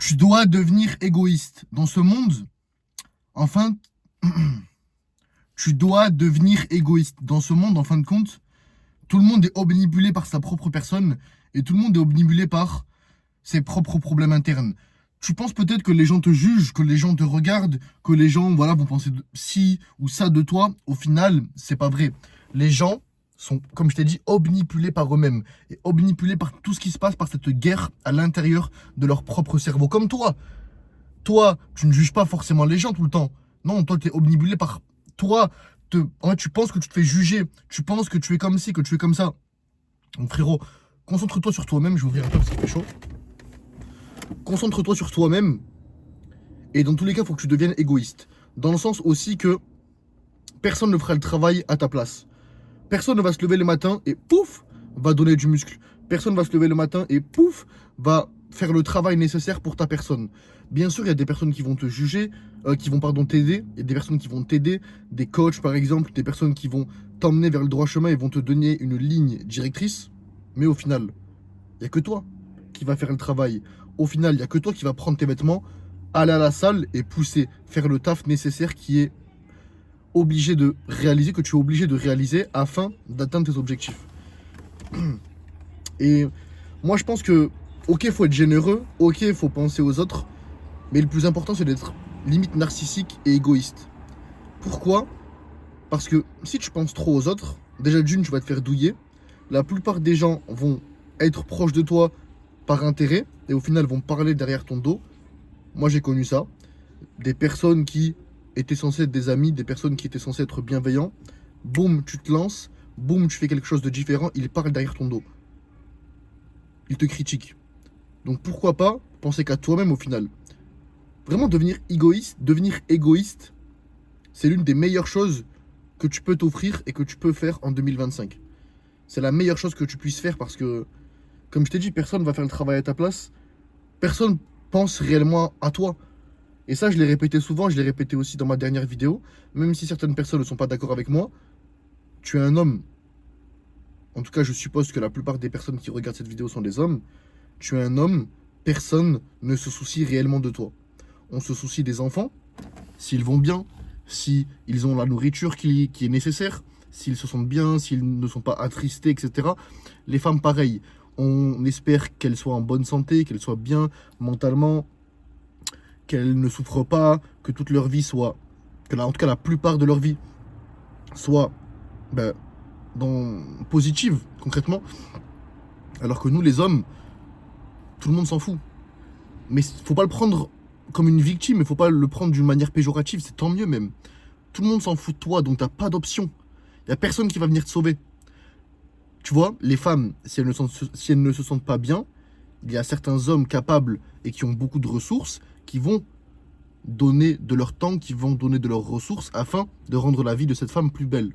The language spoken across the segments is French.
Tu dois devenir égoïste. Dans ce monde, enfin, tu dois devenir égoïste. Dans ce monde, en fin de compte, tout le monde est omnibulé par sa propre personne et tout le monde est omnibulé par ses propres problèmes internes. Tu penses peut-être que les gens te jugent, que les gens te regardent, que les gens voilà, vont penser ci ou ça de toi. Au final, c'est pas vrai. Les gens sont, comme je t'ai dit, omnibulés par eux-mêmes et omnibulés par tout ce qui se passe, par cette guerre à l'intérieur de leur propre cerveau. Comme toi. Toi, tu ne juges pas forcément les gens tout le temps. Non, toi, tu es omnibulé par toi. Tu penses que tu te fais juger. Tu penses que tu es comme ci, que tu es comme ça. Donc frérot, concentre-toi sur toi-même. Je vais ouvrir un peu parce qu'il fait chaud. Concentre-toi sur toi-même. Et dans tous les cas, il faut que tu deviennes égoïste. Dans le sens aussi que personne ne fera le travail à ta place. Personne ne va se lever le matin et pouf, va donner du muscle. Personne ne va se lever le matin et pouf, va faire le travail nécessaire pour ta personne. Bien sûr, il y a des personnes qui vont te juger, qui vont t'aider. Il y a des personnes qui vont t'aider, des coachs par exemple, des personnes qui vont t'emmener vers le droit chemin et vont te donner une ligne directrice. Mais au final, il n'y a que toi qui va faire le travail. Au final, il n'y a que toi qui va prendre tes vêtements, aller à la salle et pousser, faire le taf nécessaire qui est obligé de réaliser, que tu es obligé de réaliser afin d'atteindre tes objectifs. Et moi, je pense que, ok, il faut être généreux, ok, il faut penser aux autres, mais le plus important, c'est d'être limite narcissique et égoïste. Pourquoi? Parce que si tu penses trop aux autres, déjà d'une, tu vas te faire douiller. La plupart des gens vont être proches de toi par intérêt et au final vont parler derrière ton dos. Moi, j'ai connu ça. Des personnes qui étaient censées être des amis, des personnes qui étaient censées être bienveillants. Boum, tu te lances. Boum, tu fais quelque chose de différent. Ils parlent derrière ton dos. Ils te critiquent. Donc pourquoi pas penser qu'à toi-même au final. Vraiment devenir égoïste, c'est l'une des meilleures choses que tu peux t'offrir et que tu peux faire en 2025. C'est la meilleure chose que tu puisses faire parce que, comme je t'ai dit, personne ne va faire le travail à ta place. Personne pense réellement à toi. Et ça, je l'ai répété souvent, je l'ai répété aussi dans ma dernière vidéo. Même si certaines personnes ne sont pas d'accord avec moi, tu es un homme. En tout cas, je suppose que la plupart des personnes qui regardent cette vidéo sont des hommes. Tu es un homme, personne ne se soucie réellement de toi. On se soucie des enfants, s'ils vont bien, s'ils ont la nourriture qui est nécessaire, s'ils se sentent bien, s'ils ne sont pas attristés, etc. Les femmes, pareil. On espère qu'elles soient en bonne santé, qu'elles soient bien mentalement, qu'elles ne souffrent pas, que toute leur vie soit, en tout cas la plupart de leur vie soit positive, concrètement. Alors que nous, les hommes, tout le monde s'en fout. Mais faut pas le prendre comme une victime, il faut pas le prendre d'une manière péjorative, c'est tant mieux même. Tout le monde s'en fout de toi, donc t'as pas d'option. Il y a personne qui va venir te sauver. Tu vois, les femmes, si elles ne se sentent pas bien, il y a certains hommes capables et qui ont beaucoup de ressources qui vont donner de leur temps, qui vont donner de leurs ressources afin de rendre la vie de cette femme plus belle.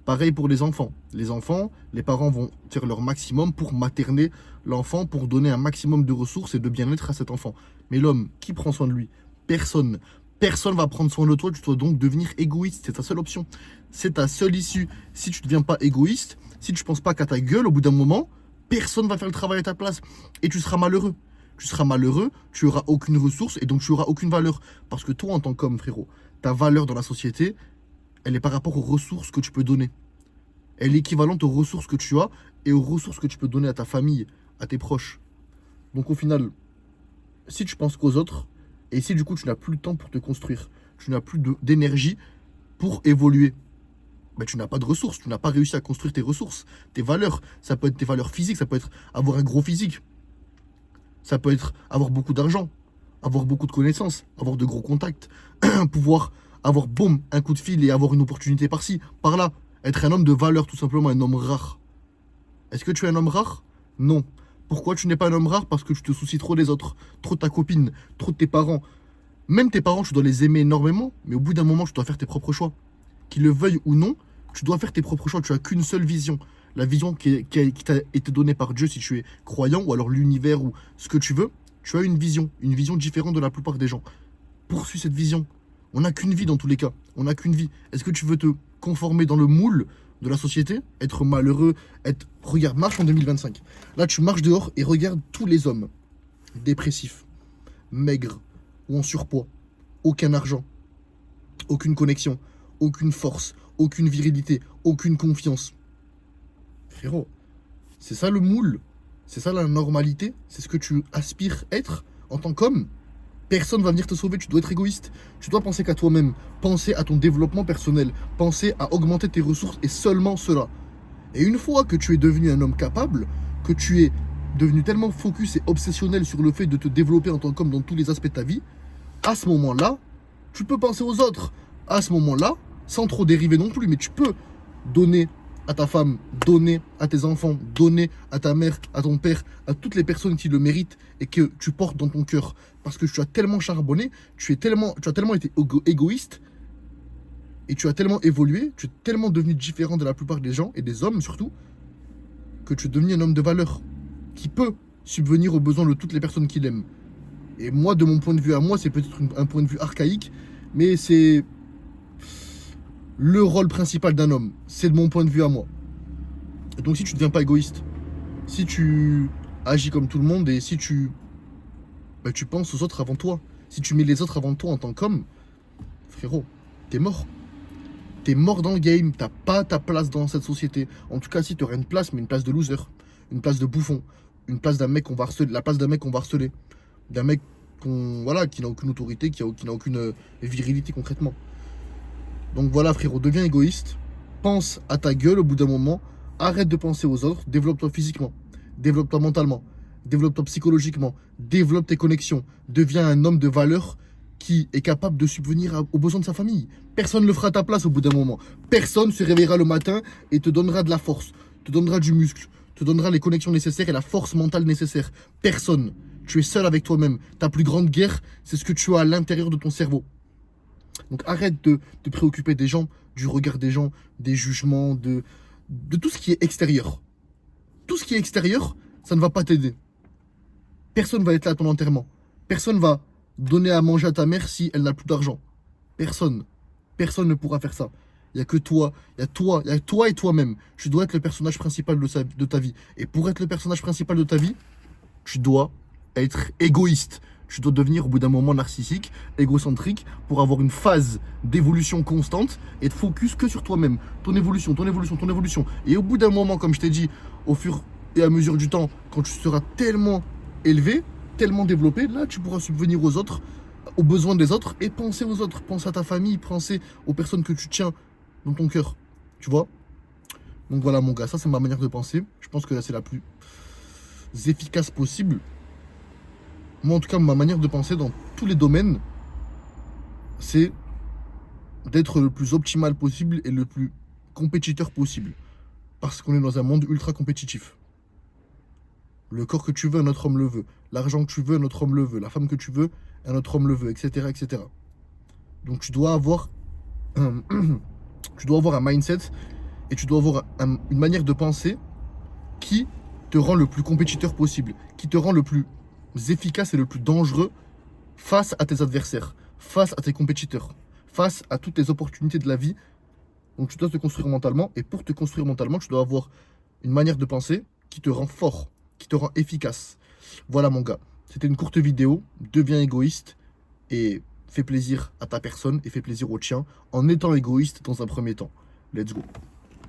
Pareil pour les enfants. Les enfants, les parents vont faire leur maximum pour materner l'enfant, pour donner un maximum de ressources et de bien-être à cet enfant. Mais l'homme, qui prend soin de lui? Personne. Personne va prendre soin de toi, tu dois donc devenir égoïste. C'est ta seule option. C'est ta seule issue. Si tu ne deviens pas égoïste, si tu ne penses pas qu'à ta gueule, au bout d'un moment, personne ne va faire le travail à ta place. Et tu seras malheureux. Tu seras malheureux, tu n'auras aucune ressource et donc tu n'auras aucune valeur. Parce que toi, en tant qu'homme, frérot, ta valeur dans la société, elle est par rapport aux ressources que tu peux donner. Elle est équivalente aux ressources que tu as et aux ressources que tu peux donner à ta famille, à tes proches. Donc au final, si tu penses qu'aux autres, et si du coup tu n'as plus le temps pour te construire, tu n'as plus d'énergie pour évoluer, tu n'as pas de ressources, tu n'as pas réussi à construire tes ressources, tes valeurs. Ça peut être tes valeurs physiques, ça peut être avoir un gros physique, ça peut être avoir beaucoup d'argent, avoir beaucoup de connaissances, avoir de gros contacts, pouvoir avoir, boum, un coup de fil et avoir une opportunité par-ci, par-là. Être un homme de valeur, tout simplement, un homme rare. Est-ce que tu es un homme rare? Non. Pourquoi tu n'es pas un homme rare? Parce que tu te soucies trop des autres, trop de ta copine, trop de tes parents. Même tes parents, tu dois les aimer énormément, mais au bout d'un moment, tu dois faire tes propres choix. Qu'ils le veuillent ou non, tu dois faire tes propres choix. Tu as qu'une seule vision. La vision qui t'a été donnée par Dieu si tu es croyant, ou alors l'univers, ou ce que tu veux. Tu as une vision différente de la plupart des gens. Poursuis cette vision. On n'a qu'une vie dans tous les cas. On n'a qu'une vie. Est-ce que tu veux te conformer dans le moule de la société, être malheureux, Regarde, marche en 2025. Là, tu marches dehors et regarde tous les hommes dépressifs, maigre ou en surpoids, aucun argent, aucune connexion, aucune force, aucune virilité, aucune confiance. Frérot, c'est ça le moule, c'est ça la normalité, c'est ce que tu aspires être en tant qu'homme. Personne va venir te sauver, tu dois être égoïste. Tu dois penser qu'à toi-même, penser à ton développement personnel, penser à augmenter tes ressources et seulement cela. Et une fois que tu es devenu un homme capable, que tu es devenu tellement focus et obsessionnel sur le fait de te développer en tant qu'homme dans tous les aspects de ta vie, à ce moment-là, tu peux penser aux autres. À ce moment-là, sans trop dériver non plus, mais tu peux donner à ta femme, donner à tes enfants, donner à ta mère, à ton père, à toutes les personnes qui le méritent et que tu portes dans ton cœur. Parce que tu as tellement charbonné, tu as tellement été égoïste et tu as tellement évolué, tu es tellement devenu différent de la plupart des gens et des hommes surtout, que tu es devenu un homme de valeur qui peut subvenir aux besoins de toutes les personnes qu'il aime. Et moi, de mon point de vue à moi, c'est peut-être un point de vue archaïque, mais c'est le rôle principal d'un homme. C'est de mon point de vue à moi. Et donc si tu ne deviens pas égoïste, si tu agis comme tout le monde et si tu penses aux autres avant toi, si tu mets les autres avant toi en tant qu'homme, frérot, t'es mort. T'es mort dans le game, t'as pas ta place dans cette société. En tout cas, si t'aurais une place, mais une place de loser, une place de bouffon, une place d'un mec qu'on va harceler, la place d'un mec qu'on va harceler, d'un mec qui n'a aucune autorité, qui n'a aucune virilité concrètement. Donc voilà frérot, deviens égoïste, pense à ta gueule au bout d'un moment, arrête de penser aux autres, développe-toi physiquement, développe-toi mentalement, développe-toi psychologiquement, développe tes connexions, deviens un homme de valeur qui est capable de subvenir aux besoins de sa famille. Personne ne le fera à ta place au bout d'un moment. Personne se réveillera le matin et te donnera de la force, te donnera du muscle, te donnera les connexions nécessaires et la force mentale nécessaire. Personne. Tu es seul avec toi-même. Ta plus grande guerre, c'est ce que tu as à l'intérieur de ton cerveau. Donc arrête de te préoccuper des gens, du regard des gens, des jugements, de tout ce qui est extérieur. Tout ce qui est extérieur, ça ne va pas t'aider. Personne va être là à ton enterrement. Personne va donner à manger à ta mère si elle n'a plus d'argent. Personne. Personne ne pourra faire ça. Il n'y a que toi. Il y a toi et toi-même. Tu dois être le personnage principal de ta vie. Et pour être le personnage principal de ta vie, tu dois être égoïste. Tu dois devenir au bout d'un moment narcissique, égocentrique, pour avoir une phase d'évolution constante et de focus que sur toi-même. Ton évolution, ton évolution, ton évolution. Et au bout d'un moment, comme je t'ai dit, au fur et à mesure du temps, quand tu seras tellement élevé, tellement développé, là tu pourras subvenir aux autres, aux besoins des autres et penser aux autres. Pense à ta famille, penser aux personnes que tu tiens dans ton cœur. Tu vois? Donc voilà mon gars, ça c'est ma manière de penser. Je pense que là c'est la plus efficace possible. Moi, en tout cas, ma manière de penser dans tous les domaines, c'est d'être le plus optimal possible et le plus compétiteur possible. Parce qu'on est dans un monde ultra compétitif. Le corps que tu veux, un autre homme le veut. L'argent que tu veux, un autre homme le veut. La femme que tu veux, un autre homme le veut, etc. etc. Donc tu dois avoir un mindset et tu dois avoir une manière de penser qui te rend le plus compétiteur possible, qui te rend le plus efficace et le plus dangereux face à tes adversaires, face à tes compétiteurs, face à toutes les opportunités de la vie. Donc tu dois te construire mentalement et pour te construire mentalement, tu dois avoir une manière de penser qui te rend fort, qui te rend efficace. Voilà mon gars, c'était une courte vidéo, deviens égoïste et fais plaisir à ta personne et fais plaisir au tien en étant égoïste dans un premier temps. Let's go.